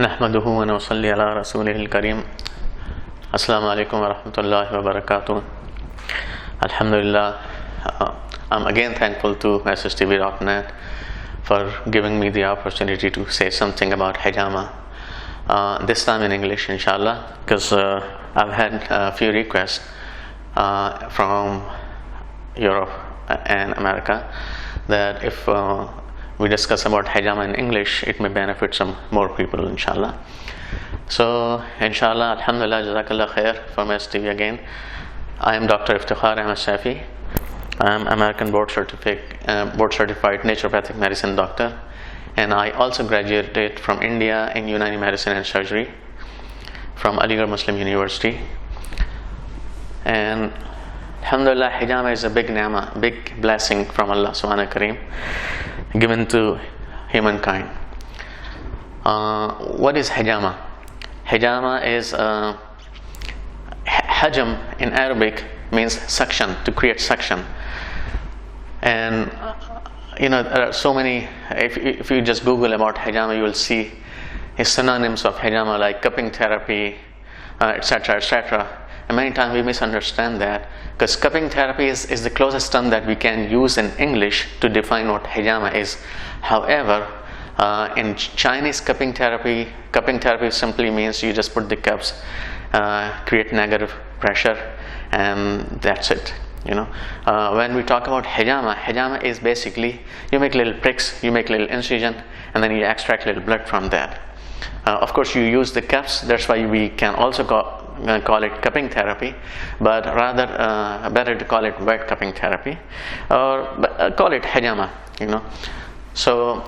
नहमदुहु व नसल्ली अला रसूलिहिल करीम। अस्सलामु अलैकुम व रहमतुल्लाहि व बरकातुहू। Alhamdulillah, I'm again thankful to MessageTV.net for giving me the opportunity to say something about hijama. This time in English, inshallah, because I've had a few requests from Europe and America that if we discuss about hijama in English, it may benefit some more people, inshallah. So, inshallah, alhamdulillah, jazakallah khair for MessageTV again. I am Dr. Iftikhar Ahmed Shafi. I am American board certified naturopathic medicine doctor, and I also graduated from India in Unani Medicine and Surgery from Aligarh Muslim University. And alhamdulillah, hijama is a big ni'mah, big blessing from Allah Subhanahu wa Kareem given to humankind. What is hijama? Hijama is hajam in Arabic means suction, to create suction. And there are so many, if you just Google about hijama, you will see synonyms of hijama like cupping therapy, etc., etc. And many times we misunderstand that, because cupping therapy is the closest term that we can use in English to define what hijama is. However, in Chinese cupping therapy simply means you just put the cups, create negative pressure, and that's it. When we talk about hijama is basically you make little pricks, you make little incision, and then you extract little blood from that. Of course, you use the cups. That's why we can also call it cupping therapy, but rather better to call it wet cupping therapy, or call it hijama. So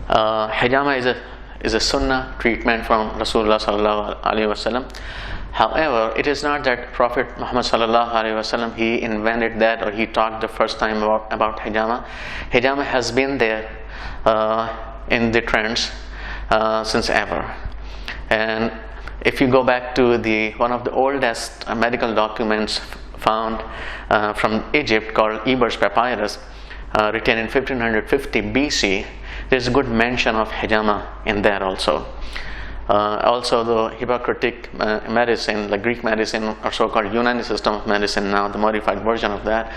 hijama is a sunnah treatment from Rasulullah sallallahu alaihi wasallam. However, it is not that Prophet Muhammad sallallahu alaihi wasallam he invented that or he talked the first time about hijama. Hijama has been there in the trends since ever. And if you go back to one of the oldest medical documents found from Egypt called Ebers Papyrus, written in 1550 BC, there's a good mention of hijama in there also. Also, the Hippocratic medicine, like Greek medicine, or so-called Unani system of medicine, now the modified version of that,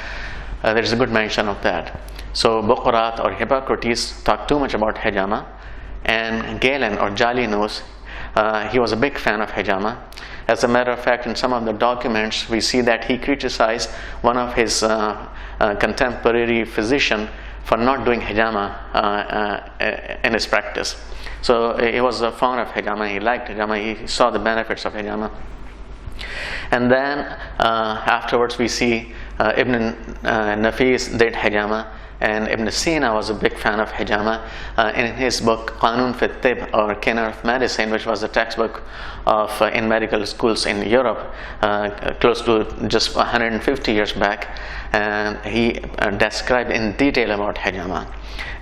there's a good mention of that. So Bokrat or Hippocrates talked too much about hijama, and Galen or Jalinus, he was a big fan of hijama. As a matter of fact, in some of the documents, we see that he criticized one of his contemporary physician for not doing hijama in his practice. So he was fond of hijama, he liked hijama, he saw the benefits of hijama. And then afterwards we see Ibn Nafis did hijama, and Ibn Sina was a big fan of hijama. In his book Qanun fi Tib, or Canon of Medicine, which was the textbook in medical schools in Europe close to just 150 years back, and he described in detail about hijama.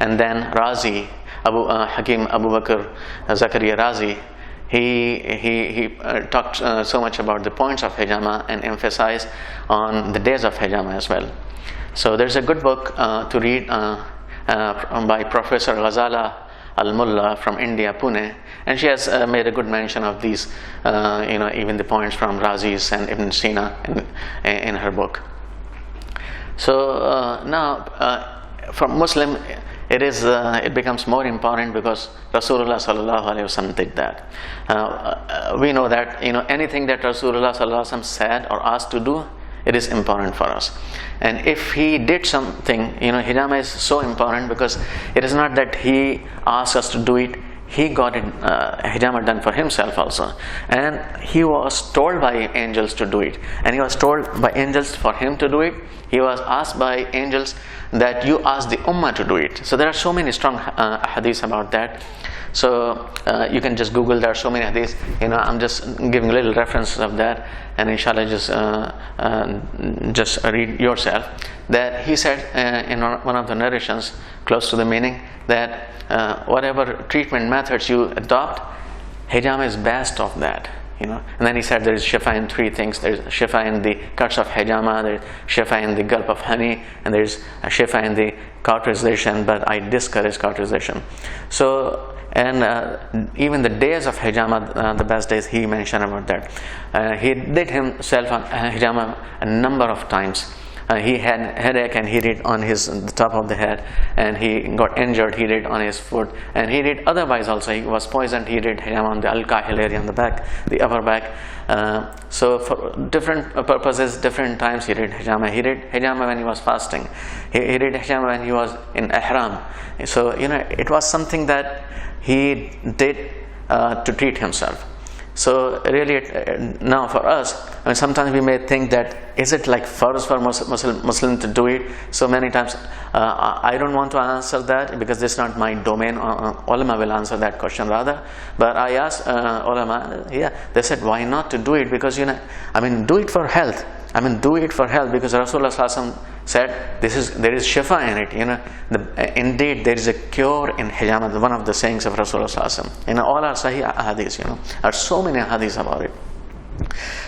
And then Razi, Hakim Abu Bakr Zakaria Razi, he talked so much about the points of hijama and emphasized on the days of hijama as well. So there's a good book to read by Professor Ghazala Al-Mulla from India, Pune, and she has made a good mention of these, even the points from Razi's and Ibn Sina in her book. So now for Muslim, it becomes more important because Rasulullah sallallahu alaihi wasallam did that. We know that anything that Rasulullah sallallahu alaihi wasallam said or asked to do, it is important for us. And if he did something, hijama is so important because it is not that he asked us to do it, he got it hijama done for himself also. And he was told by angels to do it, and he was told by angels for him to do it. He was asked by angels that you ask the ummah to do it. So there are so many strong hadiths about that. So you can just Google, there are so many hadiths. I'm just giving little references of that, and inshallah just read yourself. That he said in one of the narrations close to the meaning that whatever treatment methods you adopt, hijama is best of that. And then he said there is shifa in three things. There's shifa in the cuts of hijama, there's shifa in the gulp of honey, and there's a shifa in the cauterization, but I discourage cauterization. So, and even the days of hijama, the best days, he mentioned about that. He did himself on hijama a number of times. He had headache and he did on the top of the head, and he got injured, he did on his foot, and he did otherwise also. He was poisoned, he did hijama on the al-kahil area on the back, the upper back. So for different purposes, different times he did hijama. He did hijama when he was fasting. He did hijama when he was in ihram. So it was something that he did to treat himself. So really, now for us, sometimes we may think that is it like farz for Muslim to do it? So many times, I don't want to answer that because this is not my domain. Ulama will answer that question rather. But I asked ulama, they said why not to do it? Because do it for health. Do it for health because Rasulullah Sallallahu Alaihi Wasallam said there is shifa in it. Indeed, there is a cure in hijama. One of the sayings of Rasulullah Sallallahu Alaihi Wasallam. All are sahih hadiths. There are so many hadiths about it.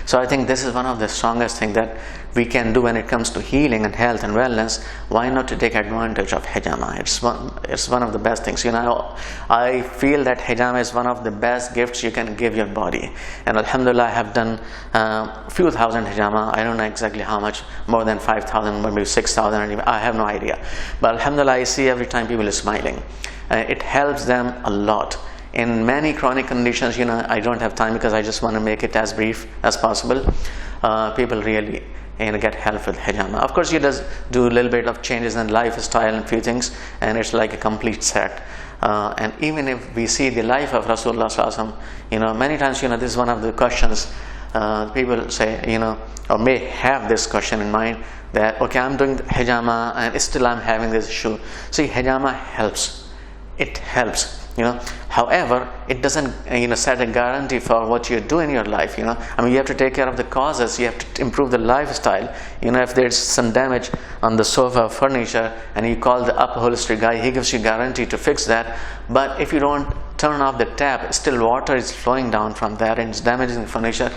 So I think this is one of the strongest things that we can do when it comes to healing and health and wellness. Why not to take advantage of hijama? It's one of the best things. I feel that hijama is one of the best gifts you can give your body. And alhamdulillah, I have done a few thousand hijama. I don't know exactly how much, more than 5,000, maybe 6,000. I have no idea. But alhamdulillah, I see every time people are smiling. It helps them a lot. In many chronic conditions, I don't have time because I just want to make it as brief as possible. People really get help with hijama. Of course, you just do a little bit of changes in lifestyle and few things, and it's like a complete set. And even if we see the life of Rasulullah Sallallahu Alaihi Wasallam, many times, this is one of the questions people say, or may have this question in mind that, okay, I'm doing hijama and still I'm having this issue. See, hijama helps. It helps. However, it doesn't set a guarantee for what you do in your life. You have to take care of the causes. You have to improve the lifestyle. If there's some damage on the sofa or furniture and you call the upholstery guy, he gives you guarantee to fix that. But if you don't turn off the tap, still water is flowing down from there and it's damaging the furniture.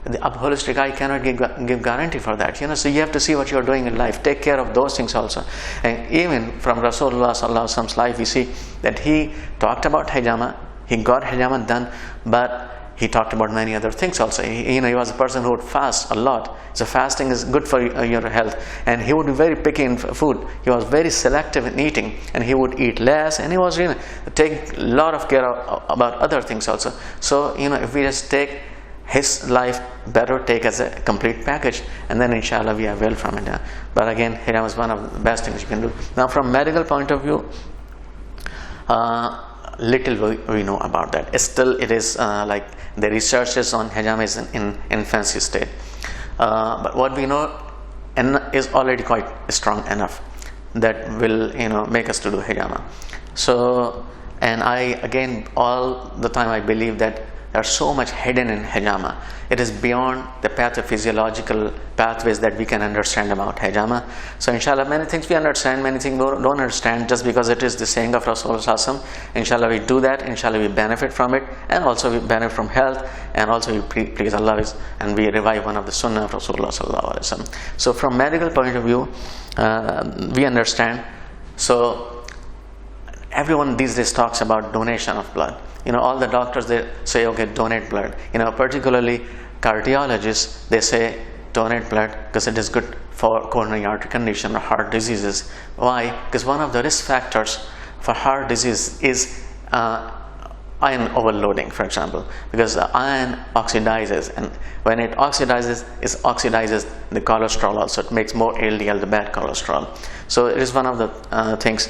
The upholstery guy cannot give guarantee for that. So you have to see what you're doing in life. Take care of those things also. And even from Rasulullah Sallallahu Alaihi Wasallam's life, we see that he talked about hijama. He got hijama done, but he talked about many other things also. He was a person who would fast a lot. So fasting is good for your health. And he would be very picky in food. He was very selective in eating, and he would eat less. And he was take a lot of care about other things also. So if we just take his life, better take as a complete package, and then inshallah we are well from it. But again, hijama is one of the best things you can do. Now from medical point of view, little we know about that. Still it is like the researches on hijama is in infancy state. But what we know is already quite strong enough that will make us to do hijama. So, and I again all the time I believe that there's so much hidden in hijama. It is beyond the pathophysiological pathways that we can understand about hijama. So inshallah, many things we understand, many things we don't understand just because it is the saying of Rasulullah Sallallahu Alaihi Wasallam. Inshallah we do that, inshallah we benefit from it, and also we benefit from health, and also we please Allah and we revive one of the sunnah of Rasulullah Sallallahu Alaihi Wasallam. So from medical point of view, we understand. So everyone these days talks about donation of blood. All the doctors, they say, okay, donate blood. Particularly cardiologists, they say donate blood because it is good for coronary artery condition or heart diseases. Why? Because one of the risk factors for heart disease is iron overloading, for example, because iron oxidizes, and when it oxidizes, it oxidizes the cholesterol also. It makes more LDL, the bad cholesterol. So it is one of the things.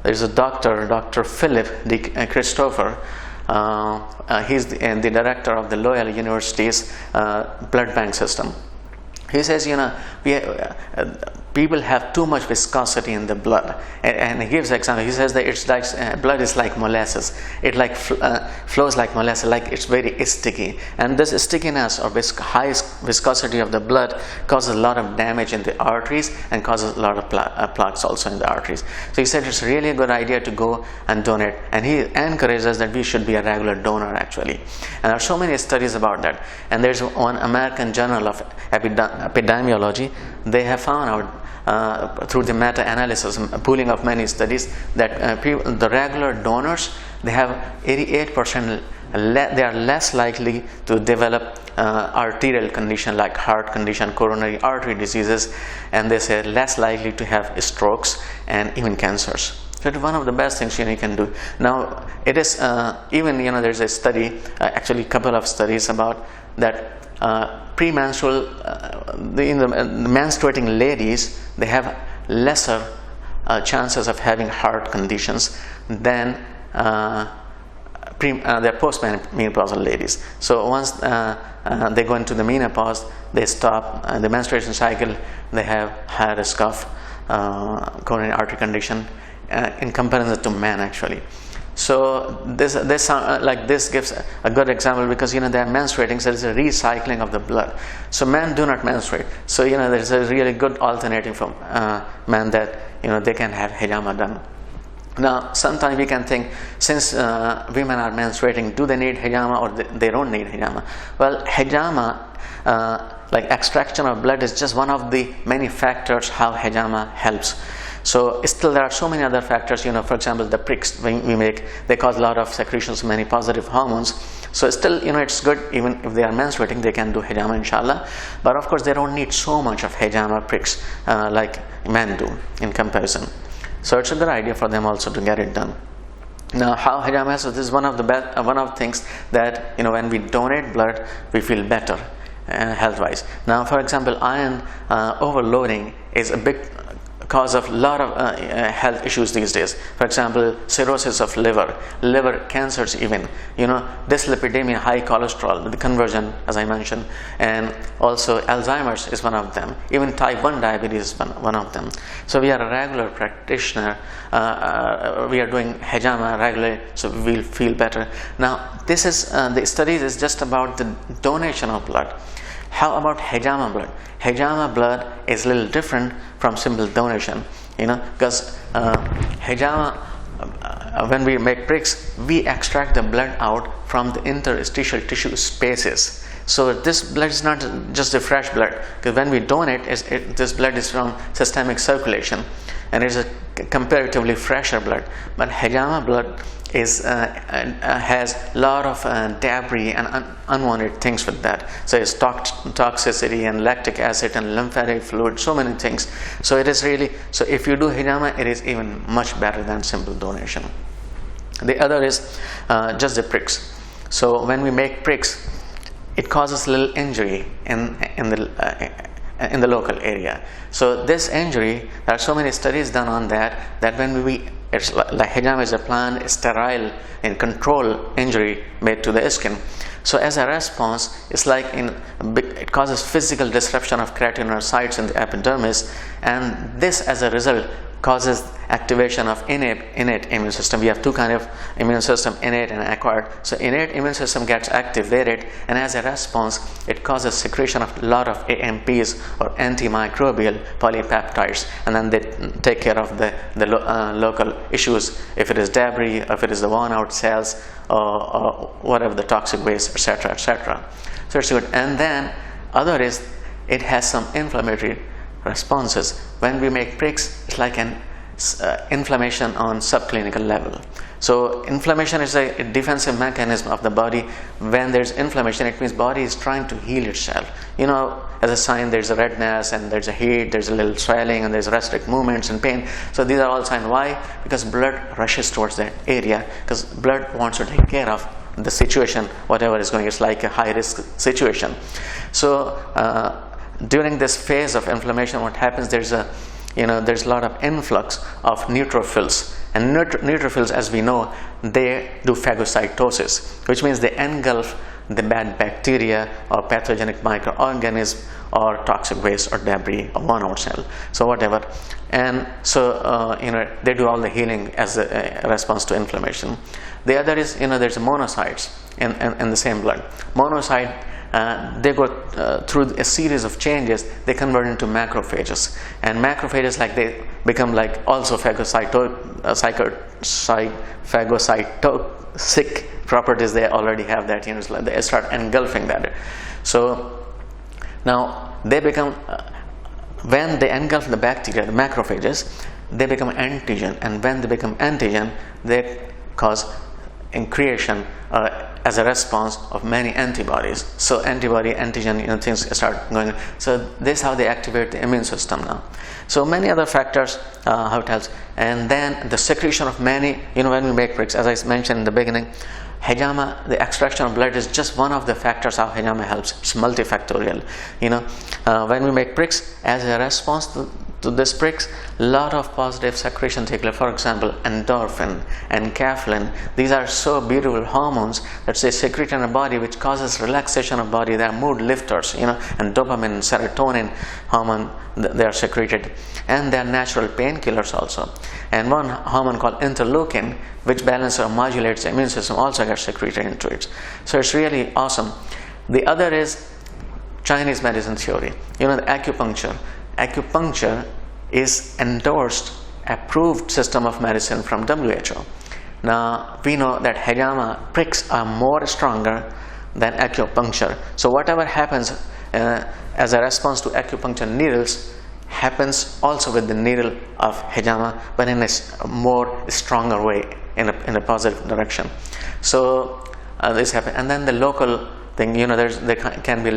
There's a Dr. Philip D. Christopher. He's the director of the Loyola University's blood bank system. He says, people have too much viscosity in the blood, and he gives an example. He says that it's like blood is like molasses. It like flows like molasses, like it's very sticky, and this stickiness or high viscosity of the blood causes a lot of damage in the arteries and causes a lot of plaques also in the arteries. So he said it's really a good idea to go and donate, and he encourages us that we should be a regular donor actually. And there are so many studies about that, and there's one American Journal of Epidemiology. They have found out through the meta-analysis, pooling of many studies, that the regular donors, they have 88%, they are less likely to develop arterial condition like heart condition, coronary artery diseases, and they say less likely to have strokes and even cancers. So it's one of the best things you can do. Now it is even there's a study, actually a couple of studies about that. Premenstrual, the menstruating ladies, they have lesser chances of having heart conditions than their postmenopausal ladies. So once they go into the menopause, they stop the menstruation cycle, they have higher risk of coronary artery condition in comparison to men actually. So this gives a good example, because they are menstruating, so there's a recycling of the blood. So men do not menstruate, so there's a really good alternative for men that they can have hijama done. Now sometimes we can think, since women are menstruating, do they need hijama or they don't need hijama? Well, hijama, like extraction of blood, is just one of the many factors how hijama helps. So still there are so many other factors, for example, the pricks we make, they cause a lot of secretions of many positive hormones. So still, it's good, even if they are menstruating, they can do hijama inshallah. But of course they don't need so much of hijama pricks like men do in comparison. So it's a good idea for them also to get it done. Now how hijama is, so this is one of the things that when we donate blood, we feel better health-wise. Now for example, iron overloading is a big cause of a lot of health issues these days. For example, cirrhosis of liver cancers even, dyslipidemia, high cholesterol, the conversion as I mentioned, and also Alzheimer's is one of them. Even type 1 diabetes is one of them. So we are a regular practitioner, we are doing hijama regularly, so we'll feel better. Now this is, the studies is just about the donation of blood. How about hijama blood? Hijama blood is a little different from simple donation, because hijama, when we make pricks, we extract the blood out from the interstitial tissue spaces. So this blood is not just the fresh blood, because when we donate, this blood is from systemic circulation, and it's a comparatively fresher blood. But hijama blood has a lot of debris and unwanted things with that. So it's toxicity and lactic acid and lymphatic fluid, so many things. So it is really, so if you do hijama, it is even much better than simple donation. The other is just the pricks. So when we make pricks, it causes a little injury in the local area. So this injury, there are so many studies done on that when it's like hijama is a planned, sterile and controlled injury made to the skin. So as a response, it's like it causes physical disruption of keratinocytes in the epidermis, and this as a result causes activation of innate immune system. We have two kind of immune system, innate and acquired. So innate immune system gets activated, and as a response, it causes secretion of a lot of AMPs or antimicrobial polypeptides, and then they take care of the local issues, if it is debris, if it is the worn out cells, or whatever the toxic waste, etc., etc. So it's good. And then other is, it has some inflammatory responses. When we make pricks, it's like an inflammation on subclinical level. So inflammation is a defensive mechanism of the body. When there's inflammation, it means body is trying to heal itself. As a sign, there's a redness and there's a heat, there's a little swelling, and there's erratic movements and pain. So these are all signs. Why? Because blood rushes towards that area, because blood wants to take care of the situation, whatever is going. It's like a high risk situation. So during this phase of inflammation, what happens, there's a lot of influx of neutrophils, and neutrophils, as we know, they do phagocytosis, which means they engulf the bad bacteria or pathogenic microorganism or toxic waste or debris or worn out cell, so whatever. And so they do all the healing as a response to inflammation. The other is, there's monocytes in the same blood. Monocyte, they go through a series of changes. They convert into macrophages, and macrophages, like, they become like also phagocytotoxic properties. They already have that, it's like they start engulfing that. So now they become, when they engulf the bacteria, the macrophages, they become antigen, and when they become antigen, they cause creation as a response of many antibodies. So antibody, antigen, things start going. So this is how they activate the immune system now. So many other factors how it helps. And then the secretion of many, when we make bricks, as I mentioned in the beginning, hijama, the extraction of blood is just one of the factors how hijama helps. It's multifactorial. When we make bricks, as a response to this bricks, a lot of positive secretion take place. For example, endorphin and caffeine. These are so beautiful hormones that they secrete in the body, which causes relaxation of body. They are mood lifters, and dopamine and serotonin hormone, they are secreted. And they are natural painkillers also. And one hormone called interleukin, which balances or modulates the immune system, also gets secreted into it. So it's really awesome. The other is Chinese medicine theory. The acupuncture. Acupuncture is endorsed, approved system of medicine from WHO. Now we know that hijama pricks are more stronger than acupuncture. So whatever happens as a response to acupuncture needles happens also with the needle of hijama, but in a more stronger way, in a positive direction. So this happens. And then the local thing, there can be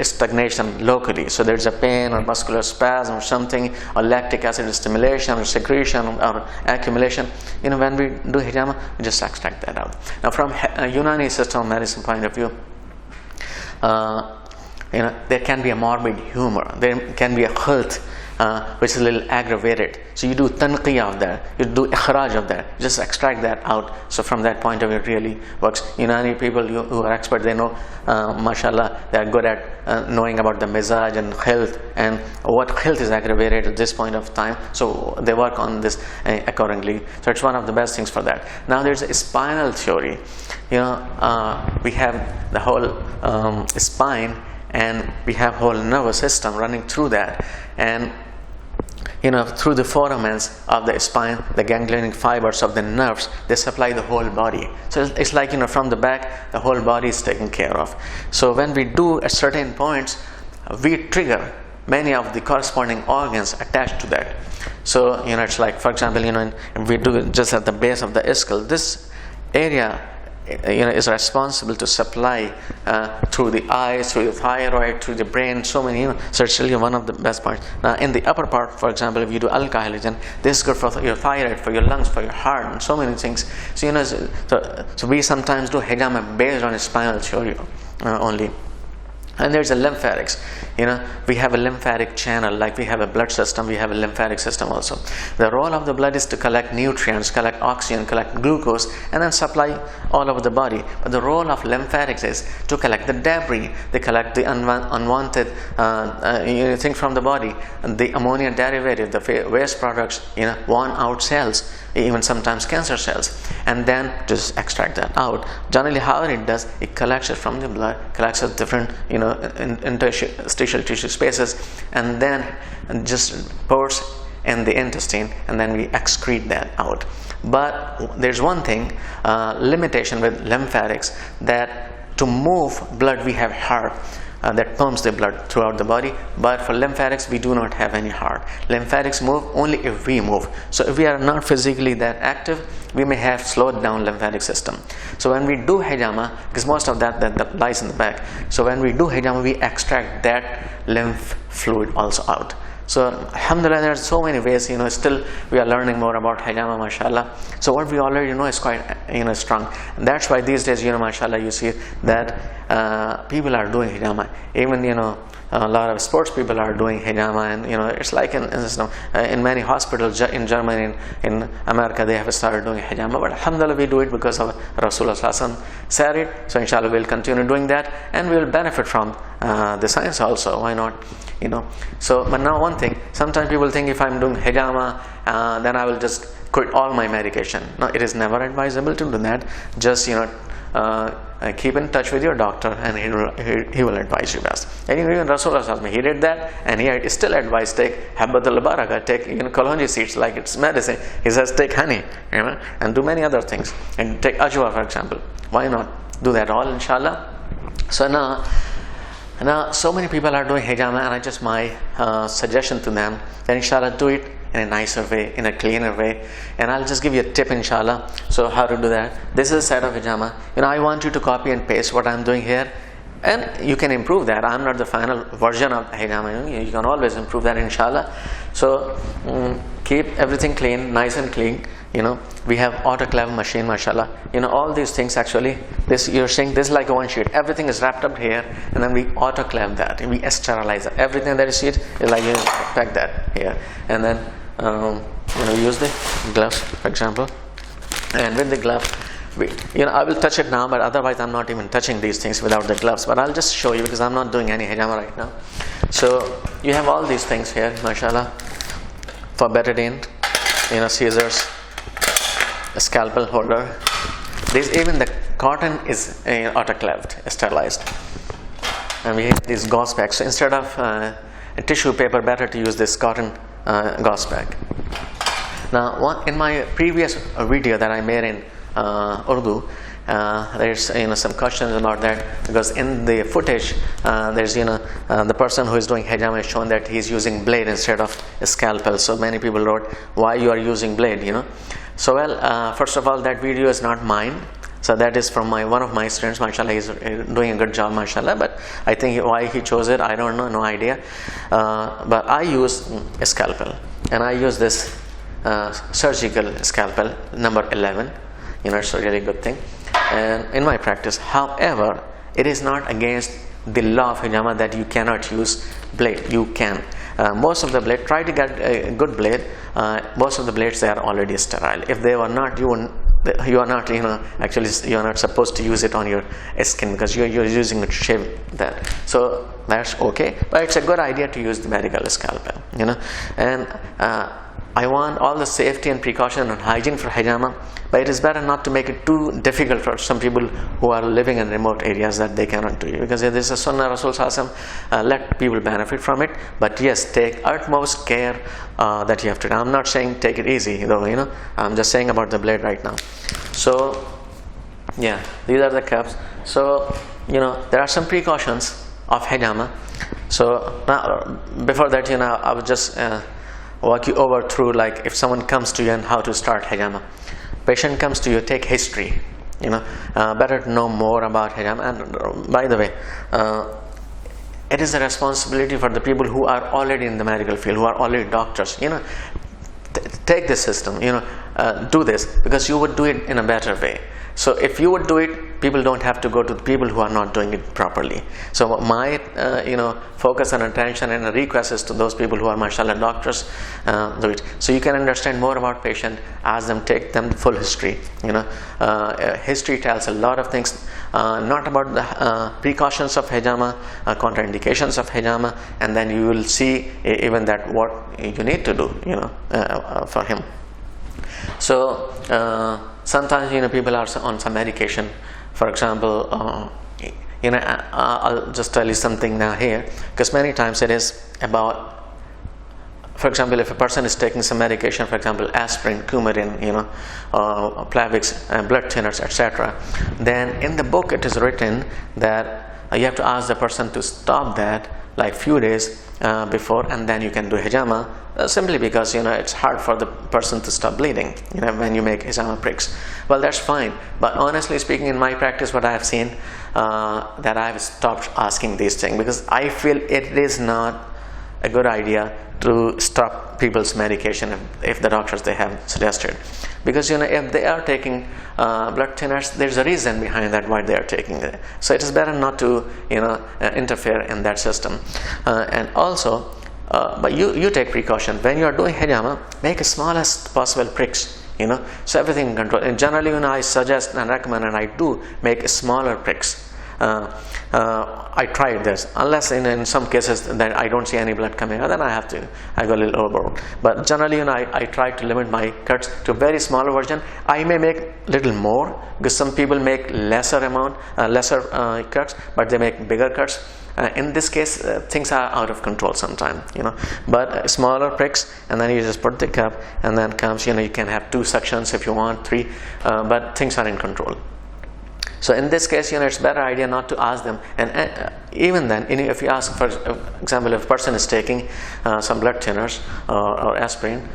stagnation locally. So there's a pain or muscular spasm or something, or lactic acid stimulation or secretion or accumulation. When we do hijama, we just extract that out. Now from a Unani system of medicine point of view, there can be a morbid humor. There can be a health which is a little aggravated. So you do tanqiyah of that, you do ikhraj of that, just extract that out. So from that point of view, it really works. Unani people who are experts, they know, mashallah, they are good at knowing about the mizaj and health, and what health is aggravated at this point of time. So they work on this accordingly. So it's one of the best things for that. Now there's a spinal theory. We have the whole spine, and we have whole nervous system running through that, and through the foramens of the spine, the ganglionic fibers of the nerves, they supply the whole body. So it's like, from the back, the whole body is taken care of. So when we do at certain points, we trigger many of the corresponding organs attached to that. So, it's like, for example, if we do it just at the base of the skull, this area is responsible to supply through the eyes, through the thyroid, through the brain, so many, so it's really one of the best parts. Now in the upper part, for example, if you do alcoholism, this is good for your thyroid, for your lungs, for your heart, and so many things. So so we sometimes do hijama based on a spinal theory only. And there's a lymphatics. We have a lymphatic channel, like we have a blood system, we have a lymphatic system also. The role of the blood is to collect nutrients, collect oxygen, collect glucose, and then supply all over the body. But the role of lymphatics is to collect the debris. They collect the unwanted thing from the body, the ammonia derivative, the waste products, worn out cells, even sometimes cancer cells, and then just extract that out. Generally how it does, it collects it from the blood, collects it different interstitial tissue spaces, and then just pours in the intestine, and then we excrete that out. But there's one thing, limitation with lymphatics, that to move blood we have heart that pumps the blood throughout the body, but for lymphatics we do not have any heart. Lymphatics move only if we move. So if we are not physically that active, we may have slowed down lymphatic system. So when we do hijama, because most of that lies in the back, so when we do hijama, we extract that lymph fluid also out. So alhamdulillah, there are so many ways, still we are learning more about hijama, mashallah. So what we already know is quite strong, and that's why these days, mashallah, you see that people are doing hijama. Even a lot of sports people are doing hijama, and it's like in many hospitals in Germany, in America, they have started doing hijama. But alhamdulillah, we do it because of Rasulullah sallallahu alaihi wasallam said it. So inshallah we'll continue doing that, and we will benefit from the science also. Why not? So, but now one thing, sometimes people think if I'm doing hijama, then I will just quit all my medication. No, it is never advisable to do that. Just keep in touch with your doctor, and he will advise you best. And even Rasulullah, he did that, and he still advised take Habbatul Baraka, take Kalonji seeds like it's medicine. He says take honey, and do many other things, and take ajwa, for example. Why not do that all, inshallah? So now so many people are doing hijama, and I just my suggestion to them that inshallah do it in a nicer way, in a cleaner way. And I'll just give you a tip, inshallah. So how to do that? This is a set of hijama. I want you to copy and paste what I'm doing here, and you can improve that. I'm not the final version of hijama. You can always improve that, inshallah. So keep everything clean, nice and clean. We have autoclave machine, mashallah. All these things actually, this you're saying this is like a one sheet. Everything is wrapped up here, and then we autoclave that, and we sterilize it. Everything that is sheet is like pack that here, and then use the gloves, for example. And with the glove, I will touch it now, but otherwise I'm not even touching these things without the gloves. But I'll just show you because I'm not doing any hijama right now. So you have all these things here, mashallah, for betadine, scissors, a scalpel holder. Even the cotton is autoclaved, sterilized. And we have these gauze bags. So instead of a tissue paper, better to use this cotton gauze bag. Now, in my previous video that I made in Urdu, there's some questions about that, because in the footage there's the person who is doing hijama is shown that he's using blade instead of a scalpel. So many people wrote, why you are using blade, So first of all, that video is not mine. So that is from one of my students, mashallah. He's doing a good job, mashallah. But I think why he chose it, I don't know, no idea. But I use a scalpel, and I use this surgical scalpel number 11. It's a really good thing, and in my practice. However, it is not against the law of hijama that you cannot use blade. You can. Most of the blade, try to get a good blade. Most of the blades, they are already sterile. If they were not, you are not, actually you are not supposed to use it on your skin, because you're using it to shave that. So that's okay, but it's a good idea to use the medical scalpel, and I want all the safety and precaution and hygiene for hijama, but it is better not to make it too difficult for some people who are living in remote areas that they cannot do it, because it is a sunnah Rasul sallallahu alaihi wasallam. Let people benefit from it, but yes, take utmost care that you have to. I'm not saying take it easy, though, I'm just saying about the blade right now. So yeah, these are the cups. So there are some precautions of hijama. So now, before that, I will just walk you over through, like if someone comes to you and how to start hijama. Patient comes to you, take history. Better to know more about hijama. And by the way, it is a responsibility for the people who are already in the medical field, who are already doctors. Take this system. Do this, because you would do it in a better way. So if you would do it, people don't have to go to the people who are not doing it properly. So my focus and attention and request is to those people who are mashallah doctors, do it. So you can understand more about patient, ask them, take them the full history. History tells a lot of things, not about the precautions of hijama, contraindications of hijama, and then you will see even that what you need to do, for him. So sometimes people are on some medication. For example, I'll just tell you something now here, because many times it is about, for example, if a person is taking some medication, for example, aspirin, Coumadin, Plavix, blood thinners, etc., then in the book it is written that you have to ask the person to stop that like few days before, and then you can do hijama, simply because it's hard for the person to stop bleeding when you make hijama pricks. Well, that's fine, but honestly speaking, in my practice, what I have seen, that I have stopped asking these things, because I feel it is not a good idea to stop people's medication if the doctors they have suggested. because if they are taking blood thinners, there's a reason behind that why they are taking it. So it is better not to interfere in that system. And also, but you take precaution when you are doing hijama. Make the smallest possible pricks. So everything in control. And generally, I suggest and recommend, and I do make smaller pricks. I tried this, unless in some cases that I don't see any blood coming out, then I go a little overboard. But generally, I try to limit my cuts to a very small version. I may make little more, because some people make lesser cuts, but they make bigger cuts. In this case, things are out of control sometimes, but smaller pricks, and then you just put the cup, and then comes, you can have 2 sections if you want, 3, but things are in control. So in this case, it's better idea not to ask them. And even then, if you ask, for example, if a person is taking some blood thinners or aspirin,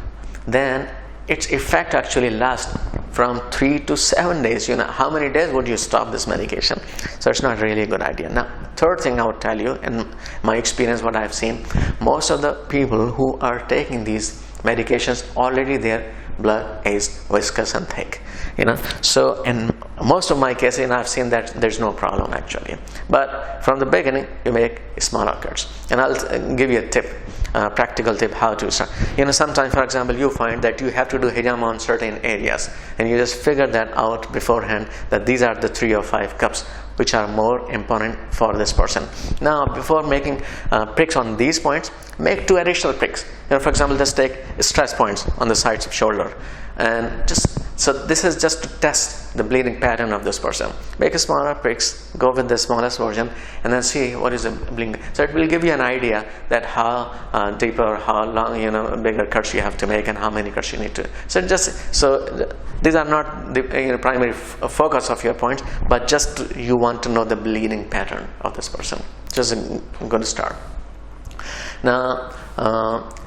then its effect actually lasts from 3 to 7 days. How many days would you stop this medication? So it's not really a good idea. Now, third thing I would tell you, in my experience, what I've seen, most of the people who are taking these medications, already their blood is viscous and thick. So in most of my cases, I've seen that there's no problem actually. But from the beginning, you make smaller cuts. And I'll give you a tip, practical tip how to start. Sometimes, for example, you find that you have to do hijama on certain areas, and you just figure that out beforehand, that these are the 3 or 5 cups which are more important for this person. Now, before making pricks on these points, make 2 additional pricks. For example, just take stress points on the sides of shoulder, and so this is just to test the bleeding pattern of this person. Make a smaller pricks, go with the smallest version, and then see what is the bleeding. So it will give you an idea that how deeper, how long, bigger cuts you have to make, and how many cuts you need to. So these are not the primary focus of your points, but just you want to know the bleeding pattern of this person. Just a good start. Now,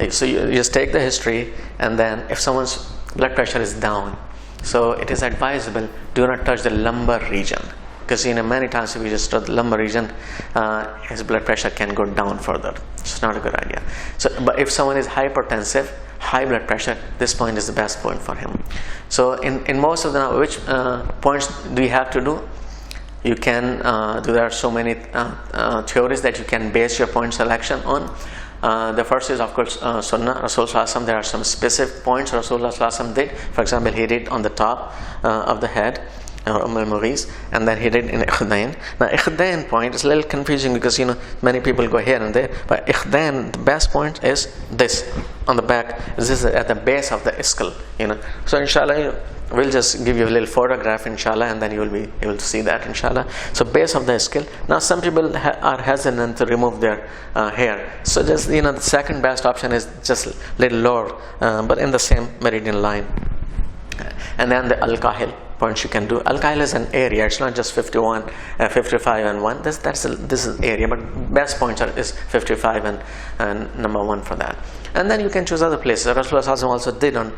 so you just take the history, and then if someone's blood pressure is down, so it is advisable, do not touch the lumbar region, because many times if you just touch the lumbar region, his blood pressure can go down further. It's not a good idea. So, but if someone is hypertensive, high blood pressure, this point is the best point for him. So in most of the, which points do you have to do? You can there are so many theories that you can base your point selection on. The first is, of course, Sunnah, Rasul Sallallahu Alaihi Wasallam. There are some specific points Rasul Sallallahu Alaihi Wasallam did. For example, he did on the top of the head, and then he did in Ikhdain. Now, Ikhdain point is a little confusing, because many people go here and there, but Ikhdain, the best point is this on the back. This is at the base of the skull. So inshallah, we'll just give you a little photograph, inshallah, and then you will be able to see that, inshallah. So base of the skull. Now, some people are hesitant to remove their hair. So just, the second best option is just a little lower, but in the same meridian line. And then the Al-Kahil points you can do. Al-Kahil is an area. It's not just 51, 55 and 1. This is area, but best points is 55 and number 1 for that. And then you can choose other places. Rasulullah also did on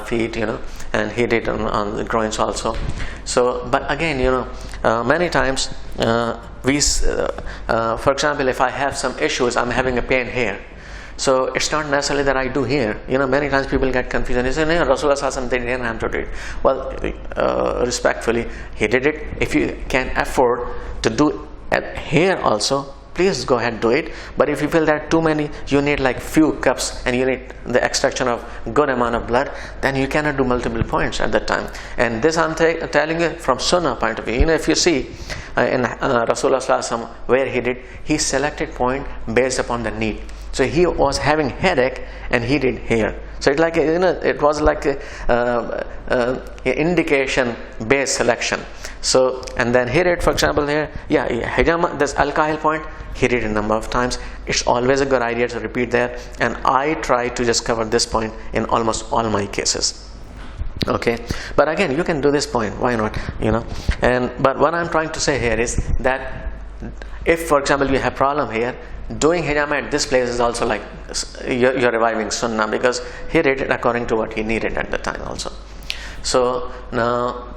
feet, and he did on the groins also. So, but again, many times for example, if I have some issues, I'm having a pain here. So it's not necessarily that I do here. Many times people get confused and they say, no, Rasulullah did here and I have to do it. Well, respectfully, he did it. If you can afford to do it here also, please go ahead and do it. But if you feel that too many, you need like few cups and you need the extraction of good amount of blood, then you cannot do multiple points at that time. And this I'm telling you from Sunnah point of view. If you see in Rasulullah where he selected point based upon the need. So he was having headache and he did here. So it was like a indication based selection. So, and then he did, for example, here, hijama, this Al-Kahil point, he did a number of times. It's always a good idea to repeat there, and I try to just cover this point in almost all my cases. Okay, but again, you can do this point, why not? But what I'm trying to say here is that if, for example, you have problem here, doing hijama at this place is also like you're reviving Sunnah, because he did it according to what he needed at the time also. So now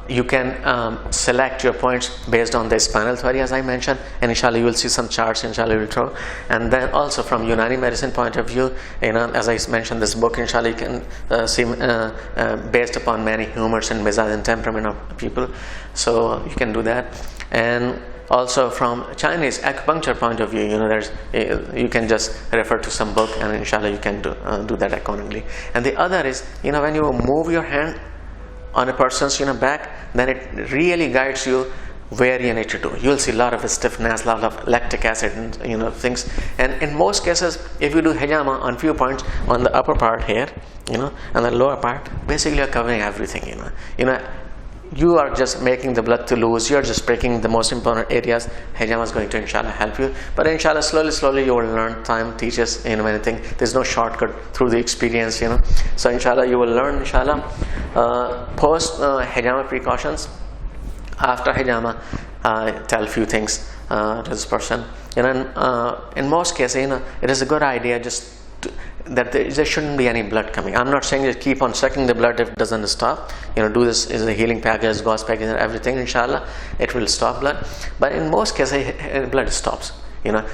you can select your points based on the spinal theory, as I mentioned, and inshallah you will see some charts, inshallah will throw. And then also from Unani medicine point of view, as I mentioned, this book, inshallah, you can see based upon many humors and mizaj and temperament of people, so you can do that. And also from Chinese acupuncture point of view, you can just refer to some book, and inshallah you can do that accordingly. And the other is, when you move your hand on a person's back, then it really guides you where you need to do. You'll see a lot of stiffness, a lot of lactic acid, and things. And in most cases, if you do hijama on few points on the upper part here, and the lower part, basically you're covering everything. You are just making the blood to loose. You're just breaking the most important areas. Hijama is going to inshallah help you. But inshallah, slowly you will learn. Time teaches many things. There's no shortcut through the experience. So inshallah you will learn. Inshallah, post hijama precautions. After hijama, tell a few things to this person. In most cases, it is a good idea that there shouldn't be any blood coming. I'm not saying that keep on sucking the blood if it doesn't stop. Do this is a healing package, gauze package, and everything. Inshallah, it will stop blood. But in most cases, blood stops.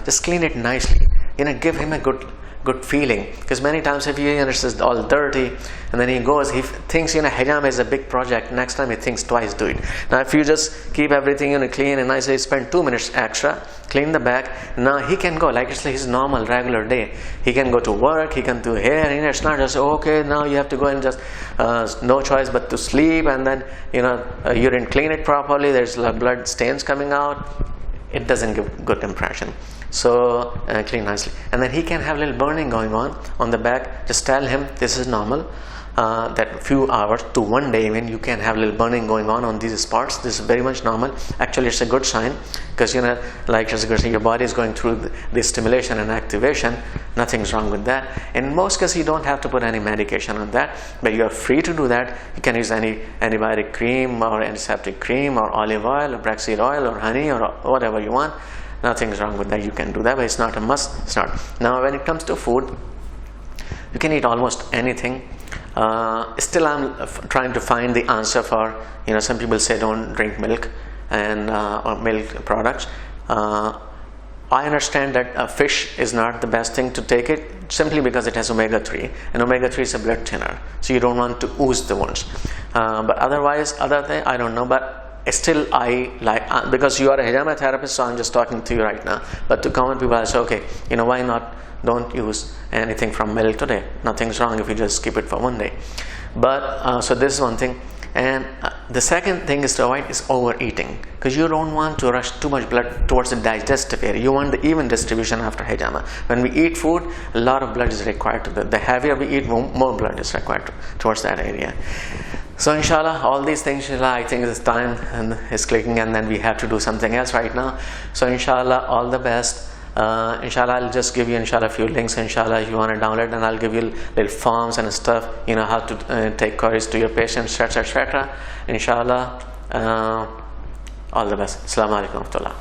Just clean it nicely. Give him a good feeling, because many times if it's all dirty and then he goes, he thinks hijama is a big project. Next time he thinks twice do it. Now if you just keep everything clean and nicely, spend 2 minutes extra, clean the back, now he can go like it's his normal regular day. He can go to work, he can do hair, it's not just okay now you have to go and just no choice but to sleep, and then you didn't clean it properly, there's blood stains coming out. It doesn't give good impression. So clean nicely, and then he can have a little burning going on the back. Just tell him this is normal, that few hours to 1 day even you can have a little burning going on these spots. This is very much normal. Actually, it's a good sign, because like your body is going through the stimulation and activation. Nothing's wrong with that. In most cases, you don't have to put any medication on that, but you are free to do that. You can use any antibiotic cream or antiseptic cream or olive oil or braxil oil or honey or whatever you want. Nothing's wrong with that. You can do that, but it's not a must. It's not. Now, when it comes to food, you can eat almost anything. Still, I'm trying to find the answer for, some people say don't drink milk and or milk products. I understand that fish is not the best thing to take it, simply because it has omega-3, and omega-3 is a blood thinner, so you don't want to ooze the wounds. But otherwise, I don't know. But still, I like, because you are a hijama therapist, so I'm just talking to you right now. But to common people, I say, okay, why not? Don't use anything from milk today. Nothing's wrong if you just keep it for 1 day. But so this is one thing. And the second thing is to avoid is overeating, because you don't want to rush too much blood towards the digestive area. You want the even distribution after hijama. When we eat food, a lot of blood is required to the heavier we eat, more blood is required towards that area. So inshallah, all these things, inshallah, I think it's time and is clicking, and then we have to do something else right now. So inshallah, all the best. Inshallah, I'll just give you inshallah a few links, inshallah, if you want to download, and I'll give you little forms and stuff, how to take queries to your patients, etc. Inshallah, all the best. Assalamu alaikum wa rahmatullah.